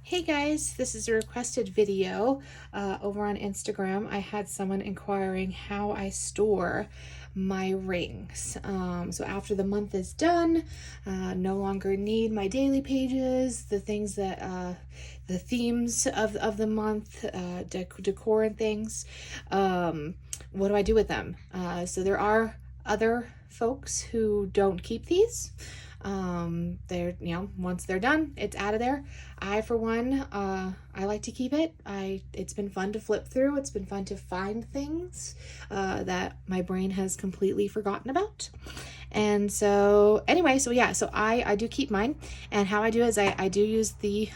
Hey guys, this is a requested video over on Instagram. I had someone inquiring how I store my rings. So after the month is done, no longer need my daily pages, the things that, the themes of the month, decor and things. What do I do with them? So there are other folks who don't keep these. They're, once they're done, it's out of there. I, for one, I like to keep it. It's been fun to flip through. It's been fun to find things, that my brain has completely forgotten about. And so anyway, so I do keep mine, and how I do is I do use the,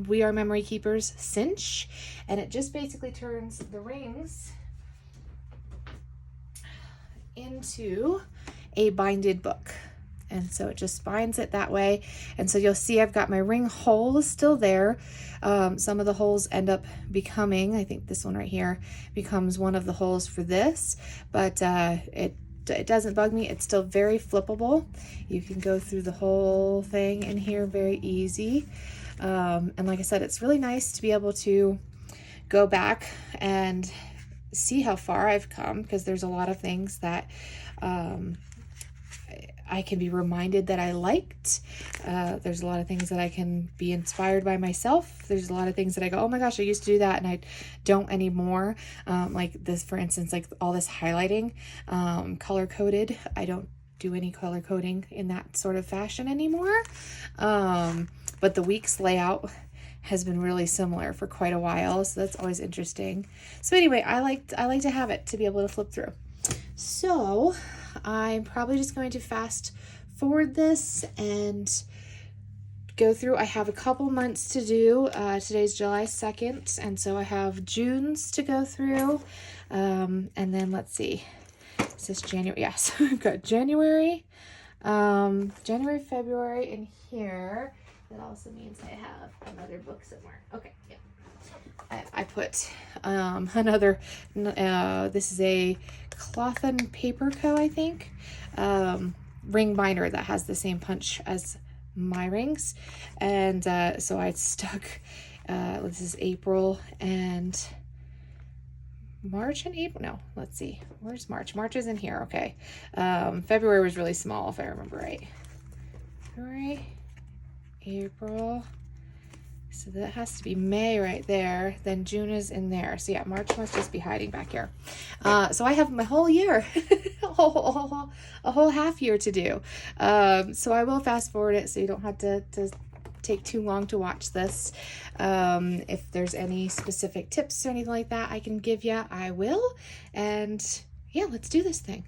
We Are Memory Keepers cinch, and it just basically turns the rings into a binded book. And so it just binds it that way. And so you'll see I've got my ring hole still there. Some of the holes end up becoming, I think this one right here becomes one of the holes for this, but it doesn't bug me. It's still very flippable. You can go through the whole thing in here very easy. And like I said, it's really nice to be able to go back and see how far I've come, because there's a lot of things that I can be reminded that I liked. There's a lot of things that I can be inspired by myself. There's a lot of things that I go, oh my gosh, I used to do that and I don't anymore. Like this, for instance, like all this highlighting, color coded. I don't do any color coding in that sort of fashion anymore. But the week's layout has been really similar for quite a while, so that's always interesting. So anyway, I like to have it to be able to flip through. So I'm probably just going to fast forward this and go through. I have a couple months to do. Today's July 2nd, and so I have June's to go through. And then let's see. Is this January? Yes, I've got January, February in here. That also means I have another book somewhere. Okay, yeah. I put another, this is a Cloth and Paper Co., I think, ring binder that has the same punch as my rings. And so I stuck, this is April and March and April. No, let's see. Where's March? March is in here. Okay. February was really small, if I remember right. February, April. So that has to be May right there. Then June is in there. So yeah, March must just be hiding back here. So I have my whole year, a whole half year to do. So I will fast forward it so you don't have to take too long to watch this. If there's any specific tips or anything like that I can give you, I will. And yeah, let's do this thing.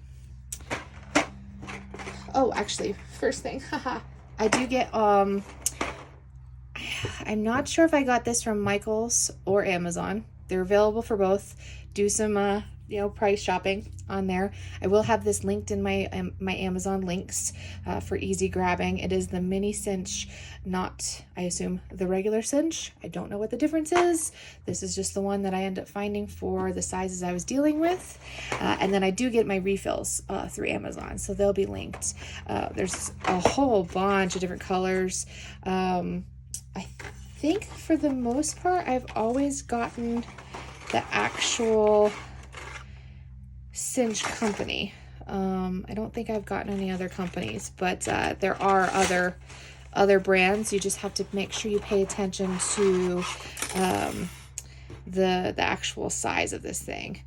Oh, actually, first thing, I do get, I'm not sure if I got this from Michael's or Amazon. They're available for both. Do some, price shopping on there. I will have this linked in my Amazon links for easy grabbing. It is the mini cinch, not, I assume, the regular cinch. I don't know what the difference is. This is just the one that I end up finding for the sizes I was dealing with. And then I do get my refills through Amazon, so they'll be linked. There's a whole bunch of different colors. I think for the most part, I've always gotten the actual cinch company. I don't think I've gotten any other companies, but there are other brands. You just have to make sure you pay attention to the actual size of this thing.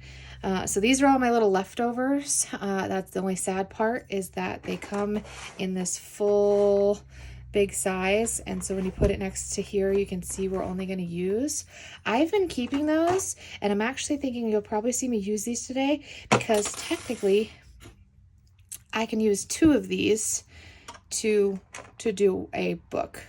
So these are all my little leftovers. That's the only sad part, is that they come in this full big size, and so when you put it next to here, you can see we're only going to use. I've been keeping those, and I'm actually thinking you'll probably see me use these today, because technically I can use 2 of these to do a book.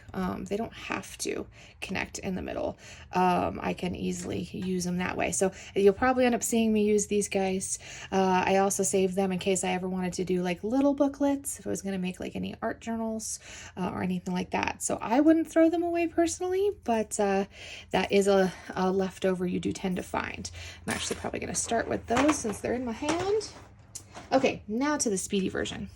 They don't have to connect in the middle. I can easily use them that way. So you'll probably end up seeing me use these guys. I also saved them in case I ever wanted to do like little booklets, if I was going to make like any art journals or anything like that. So I wouldn't throw them away personally, but that is a leftover you do tend to find. I'm actually probably going to start with those since they're in my hand. Okay, now to the speedy version.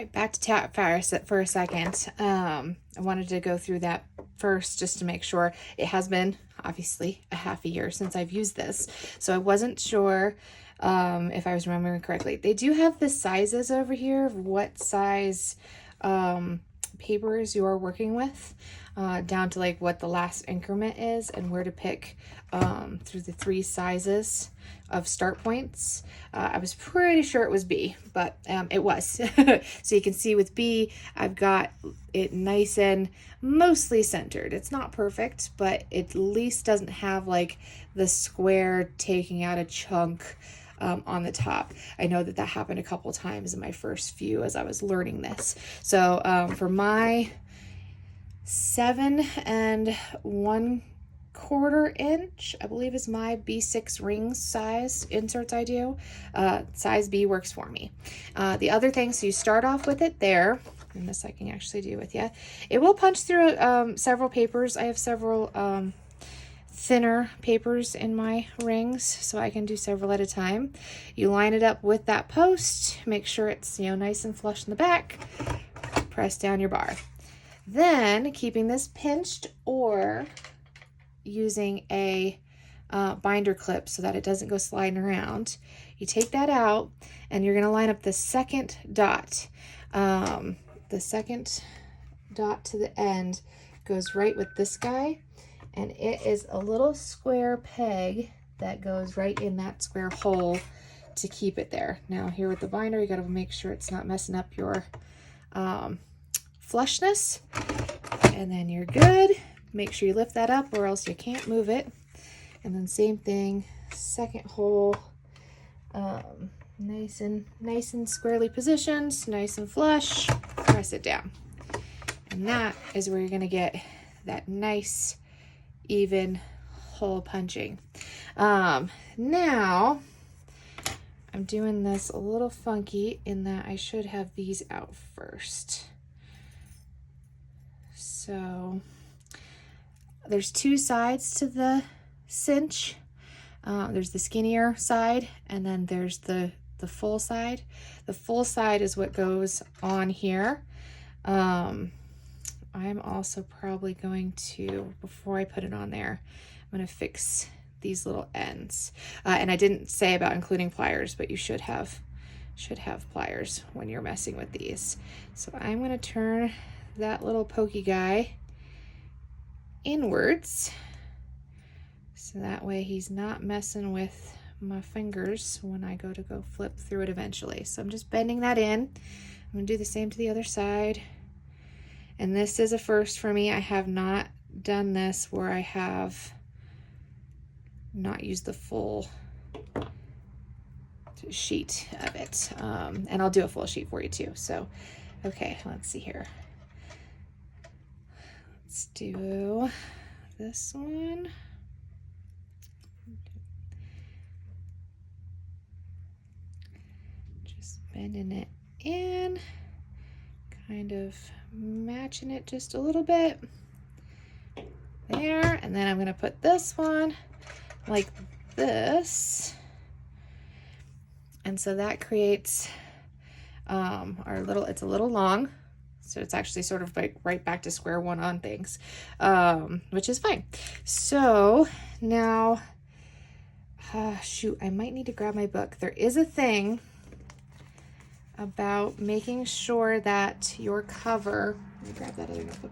right, back to tap fire for a second. I wanted to go through that first just to make sure. It has been obviously a half a year since I've used this, so I wasn't sure if I was remembering correctly. They do have the sizes over here of what size papers you are working with, down to like what the last increment is and where to pick through the 3 sizes of start points. I was pretty sure it was B, but it was. So you can see with B, I've got it nice and mostly centered. It's not perfect, but it at least doesn't have like the square taking out a chunk on the top. I know that happened a couple times in my first few as I was learning this. So for my 7 1/4 inch, I believe is my B6 ring size inserts I do. Size B works for me. The other thing, so you start off with it there, and this I can actually do with you. It will punch through several papers. I have several thinner papers in my rings, so I can do several at a time. You line it up with that post, make sure it's, you know, nice and flush in the back, press down your bar. Then, keeping this pinched or using a binder clip so that it doesn't go sliding around, you take that out and you're going to line up the second dot. The second dot to the end goes right with this guy, and it is a little square peg that goes right in that square hole to keep it there. Now here with the binder, you got to make sure it's not messing up your flushness, and then you're good. Make sure you lift that up or else you can't move it. And then same thing, second hole, nice and squarely positioned, nice and flush, press it down. And that is where you're gonna get that nice, even hole punching. Now, I'm doing this a little funky in that I should have these out first. So, there's 2 sides to the cinch. There's the skinnier side, and then there's the full side. The full side is what goes on here. I'm also probably going to, before I put it on there, I'm going to fix these little ends. And I didn't say about including pliers, but you should have pliers when you're messing with these. So I'm going to turn that little pokey guy inwards, so that way he's not messing with my fingers when I go flip through it eventually. So I'm just bending that in. I'm going to do the same to the other side. And this is a first for me. I have not done this where I have not used the full sheet of it. And I'll do a full sheet for you too. So, okay, let's see here. Let's do this one. Just bending it in, kind of matching it just a little bit there, and then I'm going to put this one like this, and so that creates our little, it's a little long, so it's actually sort of like right back to square one on things, which is fine. So now, shoot, I might need to grab my book. There is a thing about making sure that your cover, let me grab that other notebook.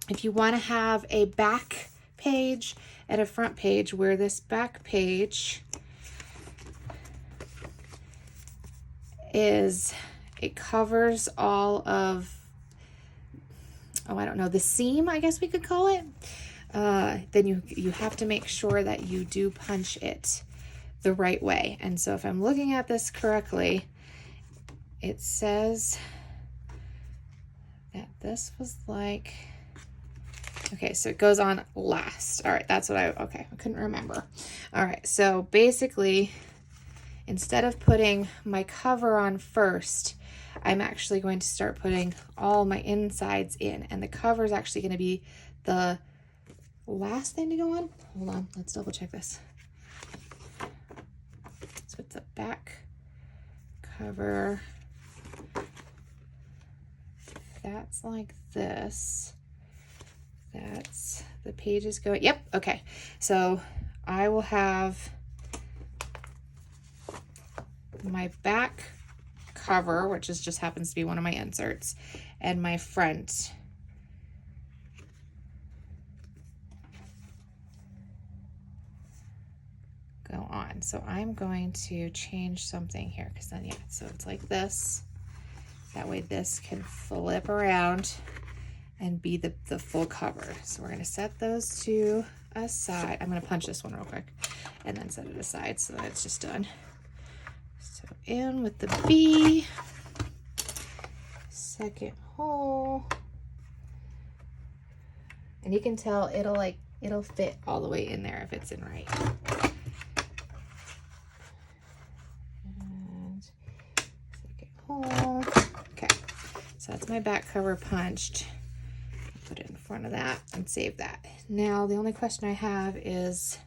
If you want to have a back page and a front page, where this back page is, it covers all of, oh, I don't know, the seam, I guess we could call it, then you have to make sure that you do punch it the right way. And so if I'm looking at this correctly, it says that this was like, okay, so it goes on last. All right, that's what okay, I couldn't remember. All right, so basically, instead of putting my cover on first, I'm actually going to start putting all my insides in, and the cover is actually going to be the last thing to go on. Hold on, let's double check this. So it's a back cover that's like this, that's the pages going, yep, okay. So I will have my back cover, which is just happens to be one of my inserts, and my front go on. So I'm going to change something here, because then, yeah, so it's like this. That way this can flip around and be the full cover. So we're going to set those two aside. I'm going to punch this one real quick and then set it aside so that it's just done. So in with the B, second hole, and you can tell it'll fit all the way in there if it's in right. And second hole. Okay, so that's my back cover punched. Put it in front of that and save that. Now the only question I have is,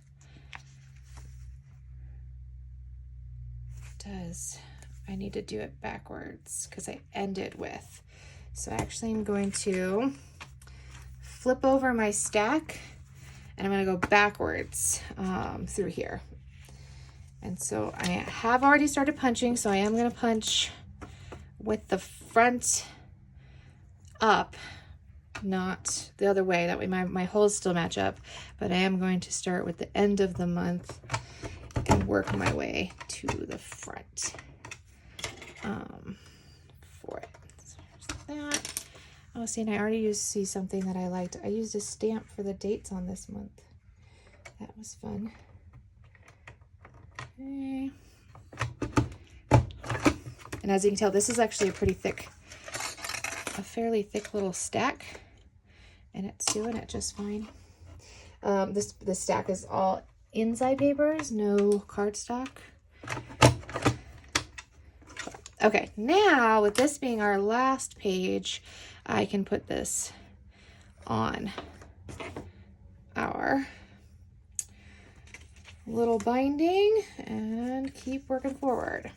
does I need to do it backwards because I ended with. So actually I'm going to flip over my stack and I'm going to go backwards through here. And so I have already started punching, so I am going to punch with the front up, not the other way. That way my holes still match up, but I am going to start with the end of the month and work my way to the front for it. So here's that. Oh, see, and I already see something that I liked. I used a stamp for the dates on this month. That was fun. Okay. And as you can tell, this is actually a fairly thick little stack, and it's doing it just fine. This stack is all inside papers, no cardstock. Okay, now with this being our last page, I can put this on our little binding and keep working forward.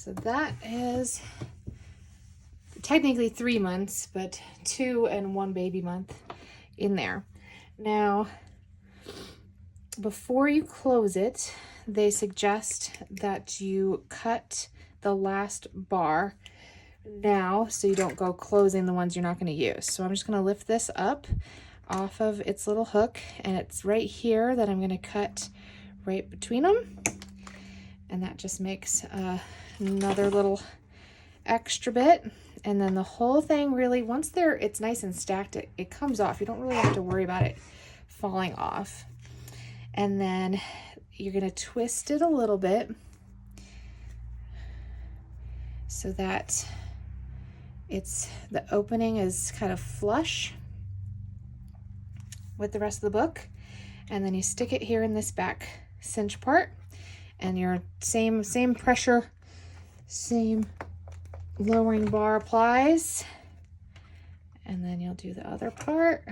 So that is technically 3 months, but 2 and 1 baby month in there. Now, before you close it, they suggest that you cut the last bar now so you don't go closing the ones you're not going to use. So I'm just going to lift this up off of its little hook, and it's right here that I'm going to cut right between them, and that just makes another little extra bit. And then the whole thing really, once it's nice and stacked, it comes off. You don't really have to worry about it falling off. And then you're going to twist it a little bit so that the opening is kind of flush with the rest of the book. And then you stick it here in this back cinch part, and your same pressure, same lowering bar applies, and then you'll do the other part.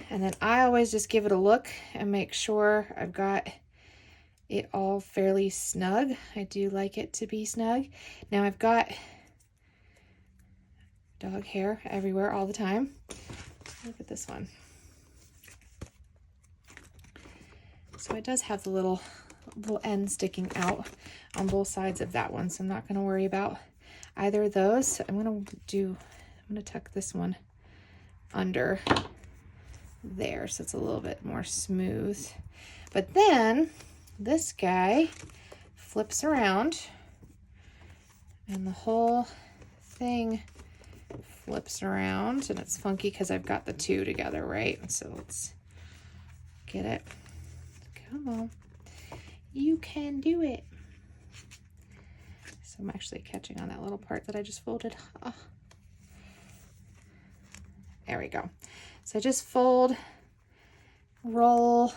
And then I always just give it a look and make sure I've got it all fairly snug. I do like it to be snug. Now I've got dog hair everywhere all the time. Look at this one. So it does have the little end sticking out on both sides of that one, so I'm not going to worry about either of those. I'm going to tuck this one under there so it's a little bit more smooth. But then this guy flips around and the whole thing flips around, and it's funky because I've got the two together, right? So let's get it. Come on. You can do it. So I'm actually catching on that little part that I just folded. Oh. There we go. So just fold, roll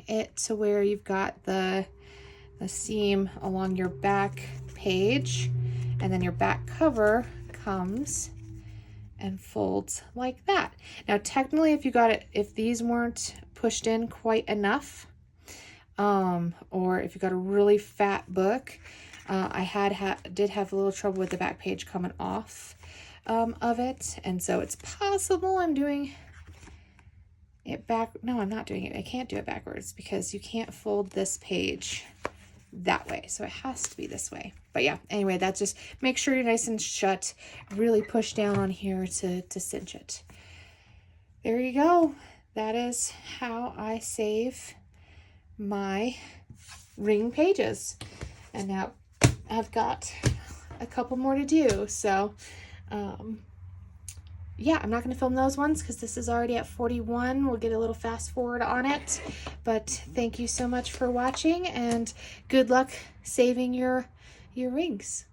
it to where you've got the seam along your back page, and then your back cover comes and folds like that. Now technically, if these weren't pushed in quite enough, or if you got a really fat book, I did have a little trouble with the back page coming off of it, and so it's possible I'm doing it back. No, I'm not doing it. I can't do it backwards because you can't fold this page that way, so it has to be this way. But yeah, anyway, that's just make sure you're nice and shut. Really push down on here to cinch it. There you go. That is how I save my ring pages. And now I've got a couple more to do. So yeah, I'm not going to film those ones because this is already at 41. We'll get a little fast forward on it. But thank you so much for watching, and good luck saving your rings.